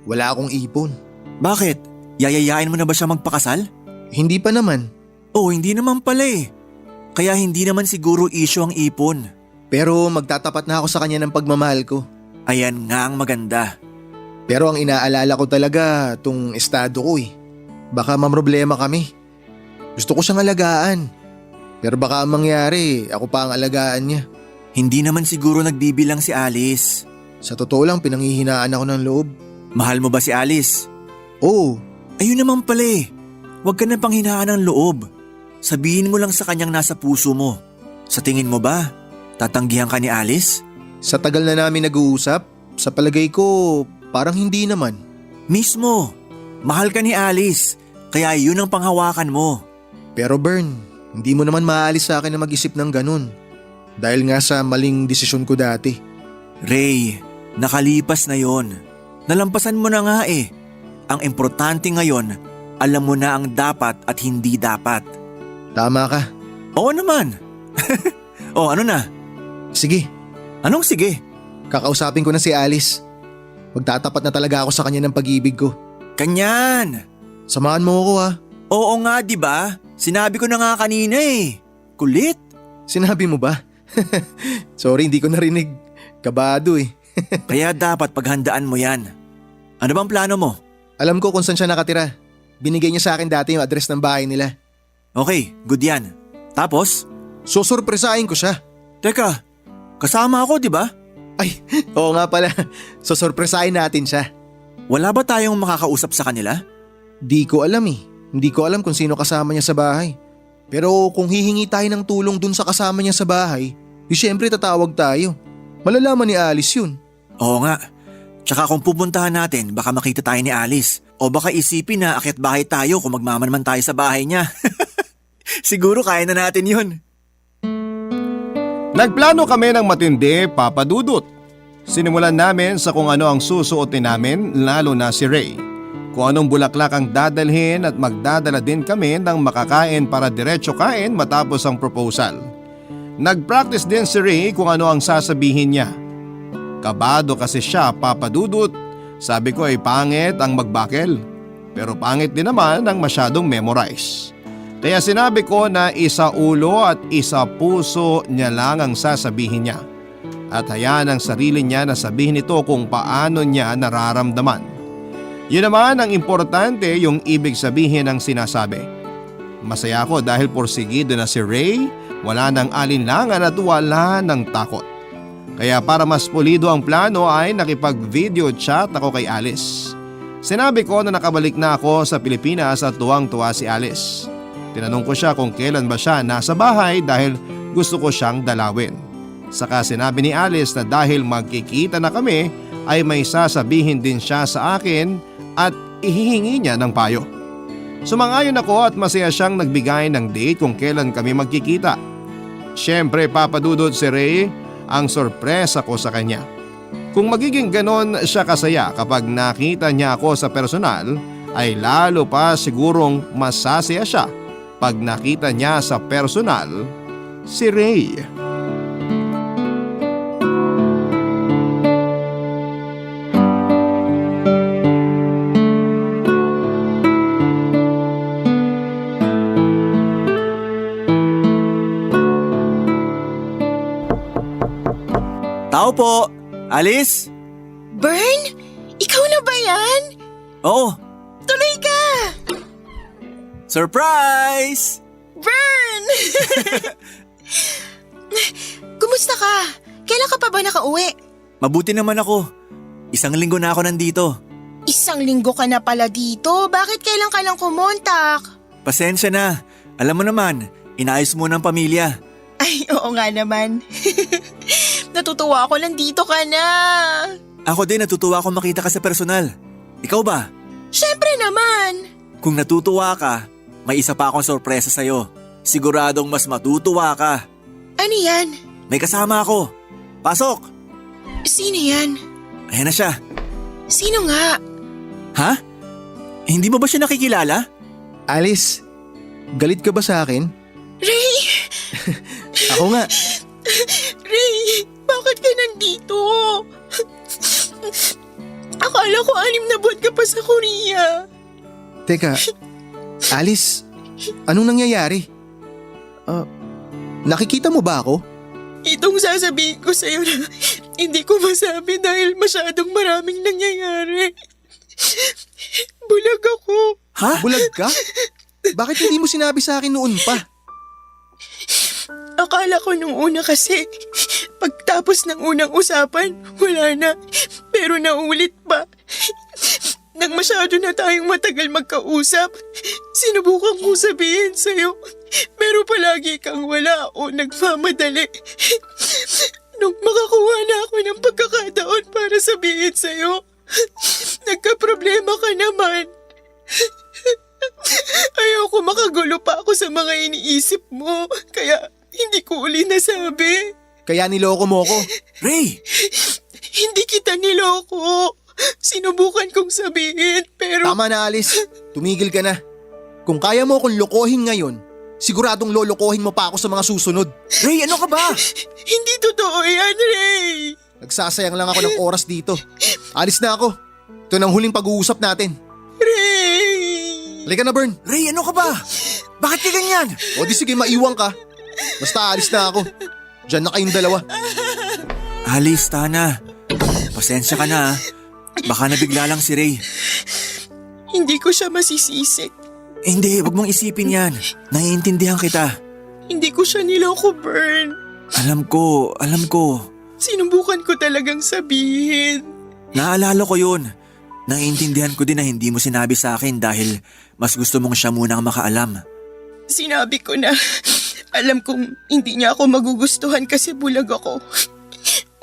[SPEAKER 3] wala akong ipon.
[SPEAKER 5] Bakit? Yayayain mo na ba siya magpakasal?
[SPEAKER 3] Hindi pa naman.
[SPEAKER 5] Oh, hindi naman pala . Kaya hindi naman siguro issue ang ipon.
[SPEAKER 3] Pero magtatapat na ako sa kanya ng pagmamahal ko.
[SPEAKER 5] Ayan nga ang maganda.
[SPEAKER 3] Pero ang inaalala ko talaga tong estado ko . Baka mamroblema kami. Gusto ko siyang alagaan. Pero baka ang mangyari, ako pa ang alagaan niya.
[SPEAKER 5] Hindi naman siguro nagbibilang si Alice.
[SPEAKER 3] Sa totoo lang, pinanghihinaan ako ng loob.
[SPEAKER 5] Mahal mo ba si Alice?
[SPEAKER 3] Oo.
[SPEAKER 5] Ayun naman pala . Huwag ka na panghinaan ng loob. Sabihin mo lang sa kanyang nasa puso mo. Sa tingin mo ba, tatanggihan ka ni Alice?
[SPEAKER 3] Sa tagal na namin nag-uusap, sa palagay ko, parang hindi naman.
[SPEAKER 5] Mismo. Mahal ka ni Alice, kaya yun ang panghawakan mo.
[SPEAKER 3] Pero Bern, hindi mo naman maaalis sa akin na mag-isip ng ganun. Dahil nga sa maling desisyon ko dati.
[SPEAKER 5] Ray, nakalipas na yon. Nalampasan mo na nga eh. Ang importante ngayon, alam mo na ang dapat at hindi dapat.
[SPEAKER 3] Tama ka.
[SPEAKER 5] Oo naman. Oh, ano na?
[SPEAKER 3] Sige,
[SPEAKER 5] Anong sige?
[SPEAKER 3] kakausapin ko na si Alice. Magtatapat na talaga ako sa kanya ng pag-ibig ko.
[SPEAKER 5] Kanyan!
[SPEAKER 3] Samahan mo ako ha.
[SPEAKER 5] Oo nga, di ba? Sinabi ko na nga kanina eh. Kulit.
[SPEAKER 3] Sinabi mo ba? Sorry, hindi ko narinig. Kabado eh.
[SPEAKER 5] Kaya dapat paghandaan mo yan. Ano bang plano mo?
[SPEAKER 3] Alam ko kung saan siya nakatira. Binigay niya sa akin dati yung address ng bahay nila.
[SPEAKER 5] Okay, good yan. Tapos?
[SPEAKER 3] Susurpresahin ko siya.
[SPEAKER 5] Teka, kasama ako di ba?
[SPEAKER 3] Ay, oo nga pala. Susurpresahin natin siya.
[SPEAKER 5] Wala ba tayong makakausap sa kanila?
[SPEAKER 3] Di ko alam eh. Hindi ko alam kung sino kasama niya sa bahay. Pero kung hihingi tayo ng tulong dun sa kasama niya sa bahay, di syempre tatawag tayo. Malalaman ni Alice yun.
[SPEAKER 5] Oo nga. Tsaka kung pupuntahan natin, baka makita tayo ni Alice. O baka isipin na akyat bahay tayo kung magmamanman tayo sa bahay niya. Siguro kaya na natin yun.
[SPEAKER 2] Nagplano kami ng matindi, Papa Dudut. Sinimulan namin sa kung ano ang susuotin namin, lalo na si Ray. Kung anong bulaklak ang dadalhin at magdadala din kami ng makakain para diretso kain matapos ang proposal. Nag-practice din si Ray kung ano ang sasabihin niya. Kabado kasi siya, Papa Dudut. Sabi ko ay pangit ang magbakel. Pero pangit din naman ang masyadong memorize. Kaya sinabi ko na isa ulo at isa puso niya lang ang sasabihin niya. At hayaan ang sarili niya na sabihin ito kung paano niya nararamdaman. Yun naman ang importante, yung ibig sabihin ng sinasabi. Masaya ako dahil porsigido na si Ray, wala nang alinlangan at wala nang takot. Kaya para mas pulido ang plano ay nakipag-video chat ako kay Alice. Sinabi ko na nakabalik na ako sa Pilipinas at tuwang-tuwa si Alice. Tinanong ko siya kung kailan ba siya nasa bahay dahil gusto ko siyang dalawin. Saka sinabi ni Alice na dahil magkikita na kami ay may sasabihin din siya sa akin at ihihingi niya ng payo. Sumangayon ako at masaya siyang nagbigay ng date kung kailan kami magkikita. Siyempre papadudod si Ray ang sorpresa ko sa kanya. Kung magiging ganon siya kasaya kapag nakita niya ako sa personal, ay lalo pa sigurong masasaya siya pag nakita niya sa personal si Ray.
[SPEAKER 5] Tao po! Alice?
[SPEAKER 4] Bern? Ikaw na ba yan?
[SPEAKER 5] Oo!
[SPEAKER 4] Tuloy ka!
[SPEAKER 5] Surprise!
[SPEAKER 4] Bern! Kumusta ka? Kailan ka pa ba nakauwi?
[SPEAKER 5] Mabuti naman ako. 1 linggo na ako nandito.
[SPEAKER 4] 1 linggo ka na pala dito. Bakit kailan ka lang kumontak?
[SPEAKER 5] Pasensya na. Alam mo naman, inayos mo ng pamilya.
[SPEAKER 4] Ay, oo nga naman. Natutuwa ako nandito ka na.
[SPEAKER 5] Ako din natutuwa akong makita ka sa personal. Ikaw ba?
[SPEAKER 4] Siyempre naman.
[SPEAKER 5] Kung natutuwa ka, may isa pa akong sorpresa sa'yo. Siguradong mas matutuwa ka.
[SPEAKER 4] Ano yan?
[SPEAKER 5] May kasama ako. Pasok!
[SPEAKER 4] Sino yan?
[SPEAKER 5] Ayan na siya.
[SPEAKER 4] Sino nga?
[SPEAKER 5] Ha? Hindi mo ba siya nakikilala?
[SPEAKER 3] Alice, galit ka ba sa akin?
[SPEAKER 4] Ray!
[SPEAKER 3] Ako nga.
[SPEAKER 4] Ray! Bakit ka nandito? Akala ko 6 na buwan ka pa sa Korea.
[SPEAKER 3] Teka, Alice, anong nangyayari? Nakikita mo ba ako?
[SPEAKER 4] Itong sasabihin ko sa'yo na hindi ko masabi dahil masyadong maraming nangyayari. Bulag ako.
[SPEAKER 5] Ha?
[SPEAKER 3] Bulag ka? Bakit hindi mo sinabi sa akin noon pa?
[SPEAKER 4] Akala ko nung una kasi, pagtapos ng unang usapan, wala na. Pero naulit pa. Nang masyado na tayong matagal magkausap, sinubukan kong sabihin sa'yo. Pero palagi kang wala o nagmamadali. Nung makakuha na ako ng pagkakataon para sabihin sa'yo, nagkaproblema ka naman. Ayoko makagulo pa ako sa mga iniisip mo, kaya hindi ko uli nasabi.
[SPEAKER 3] Kaya niloko mo ko.
[SPEAKER 5] Ray!
[SPEAKER 4] Hindi kita niloko. Sinubukan kong sabihin pero...
[SPEAKER 3] Tama na, Alice. Tumigil ka na. Kung kaya mo akong lokohin ngayon, siguradong lolokohin mo pa ako sa mga susunod.
[SPEAKER 5] Ray, ano ka ba?
[SPEAKER 4] Hindi totoo yan, Ray.
[SPEAKER 3] Nagsasayang lang ako ng oras dito. Alis na ako. Ito na ang huling pag-uusap natin.
[SPEAKER 4] Ray!
[SPEAKER 3] Halika na, Bern.
[SPEAKER 5] Ray, ano ka ba? Bakit ka ganyan?
[SPEAKER 3] O di sige, maiwan ka. Basta alis na ako. Diyan na kayong dalawa.
[SPEAKER 5] Alice, Tana. Pasensya ka na. Baka nabigla lang si Ray.
[SPEAKER 4] Hindi ko siya masisisi.
[SPEAKER 5] Hindi, wag mong isipin yan. Naiintindihan kita.
[SPEAKER 4] Hindi ko siya niloko, Bern.
[SPEAKER 5] Alam ko.
[SPEAKER 4] Sinubukan ko talagang sabihin.
[SPEAKER 5] Naalala ko yun. Naiintindihan ko din na hindi mo sinabi sa akin dahil mas gusto mong siya munang makaalam.
[SPEAKER 4] Sinabi ko na alam kong hindi niya ako magugustuhan kasi bulag ako.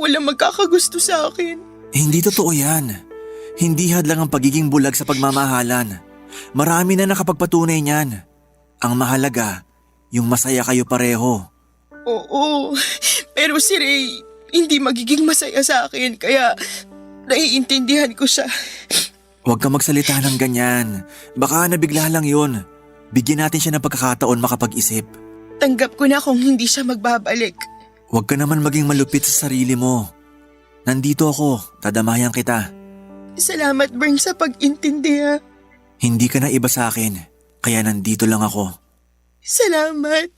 [SPEAKER 4] Walang magkakagusto sa akin.
[SPEAKER 5] Hindi totoo yan. Hindi hadlang ang pagiging bulag sa pagmamahalan. Marami na nakapagpatunay niyan. Ang mahalaga, yung masaya kayo pareho.
[SPEAKER 4] Oo, pero si Ray hindi magiging masaya sa akin kaya naiintindihan ko siya.
[SPEAKER 5] Huwag ka magsalita ng ganyan. Baka nabigla lang yun. Bigyan natin siya ng pagkakataon makapag-isip.
[SPEAKER 4] Tanggap ko na kung hindi siya magbabalik.
[SPEAKER 5] Huwag ka naman maging malupit sa sarili mo. Nandito ako, dadamayan kita.
[SPEAKER 4] Salamat, Bern, sa pag-intindi ha.
[SPEAKER 5] Hindi ka na iba sa akin, kaya nandito lang ako.
[SPEAKER 4] Salamat.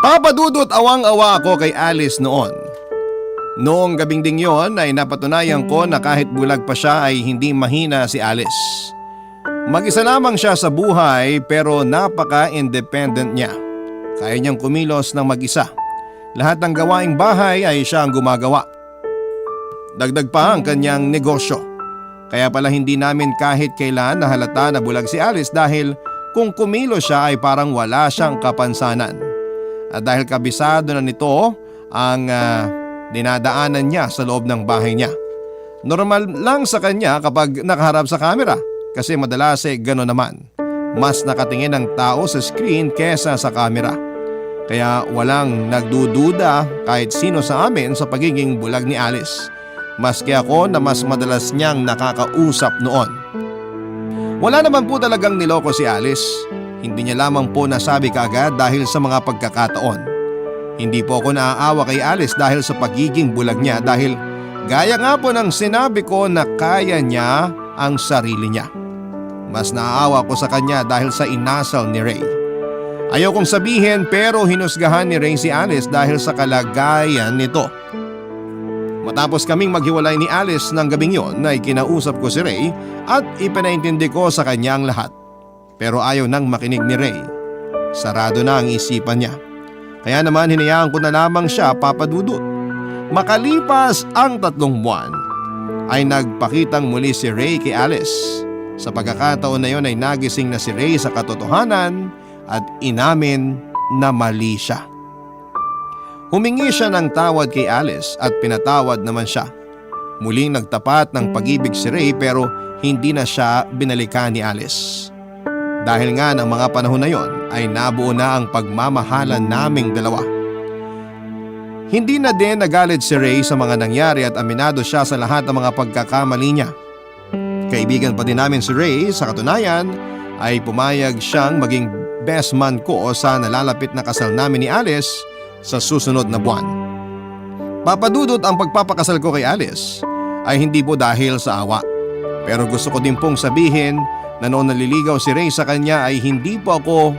[SPEAKER 2] Papa Dudut, awang-awa ako kay Alice noon. Noong gabing ding yon ay napatunayan ko na kahit bulag pa siya ay hindi mahina si Alice. Mag-isa lamang siya sa buhay pero napaka-independent niya. Kaya niyang kumilos ng mag-isa. Lahat ng gawaing bahay ay siya ang gumagawa. Dagdag pa ang kanyang negosyo. Kaya pala hindi namin kahit kailan nahalata na bulag si Alice dahil kung kumilos siya ay parang wala siyang kapansanan. At dahil kabisado na nito ang dinadaanan niya sa loob ng bahay niya. Normal lang sa kanya kapag nakaharap sa camera kasi madalas gano'n naman. Mas nakatingin ang tao sa screen kesa sa camera. Kaya walang nagdududa kahit sino sa amin sa pagiging bulag ni Alice. Maski ako na mas madalas niyang nakakausap noon. Wala naman po talagang niloko si Alice. Hindi niya lamang po nasabi kaagad dahil sa mga pagkakataon. Hindi po ako naaawa kay Alice dahil sa pagiging bulag niya dahil gaya nga po ng sinabi ko na kaya niya ang sarili niya. Mas naaawa ko sa kanya dahil sa inasal ni Ray. Ayaw kong sabihin pero hinusgahan ni Ray si Alice dahil sa kalagayan nito. Matapos kaming maghiwalay ni Alice ng gabing yon ay kinausap ko si Ray at ipinaintindi ko sa kanya ang lahat. Pero ayaw nang makinig ni Ray. Sarado na ang isipan niya. Kaya naman hinayaan ko na lamang siya, Papa Dudut. Makalipas ang 3 buwan ay nagpakitang muli si Ray kay Alice. Sa pagkakataon na yon ay nagising na si Ray sa katotohanan at inamin na mali siya. Humingi siya ng tawad kay Alice at pinatawad naman siya. Muling nagtapat ng pag-ibig si Ray pero hindi na siya binalikan ni Alice. Dahil nga ng mga panahon na yon ay nabuo na ang pagmamahalan naming dalawa. Hindi na din nagalit si Ray sa mga nangyari at aminado siya sa lahat ng mga pagkakamali niya. Kaibigan pa din namin si Ray, sa katunayan ay pumayag siyang maging best man ko sa nalalapit na kasal namin ni Alice sa susunod na buwan. Papadudot ang pagpapakasal ko kay Alice ay hindi po dahil sa awa. Pero gusto ko din pong sabihin na noon naliligaw si Ray sa kanya ay hindi po ako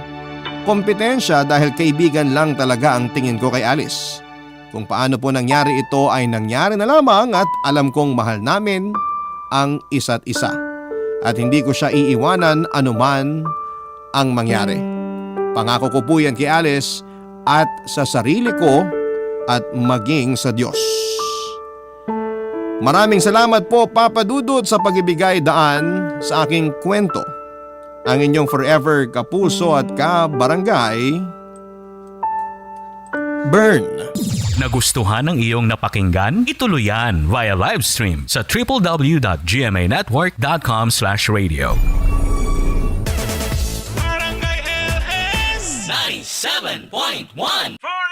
[SPEAKER 2] kompetensya dahil kaibigan lang talaga ang tingin ko kay Alice. Kung paano po nangyari ito ay nangyari na lamang at alam kong mahal namin ang isa't isa. At hindi ko siya iiwanan anuman ang mangyari. Pangako ko po yan kay Alice at sa sarili ko at maging sa Diyos. Maraming salamat po, Papa Dudut, sa pagbibigay daan sa aking kwento. Ang inyong forever kapuso at kabarangay, Bern.
[SPEAKER 1] Nagustuhan ng iyong napakinggan? Ituloy yan via live stream sa www.gmanetwork.com/radio.
[SPEAKER 6] Barangay LS 97.7
[SPEAKER 1] 97.1
[SPEAKER 6] For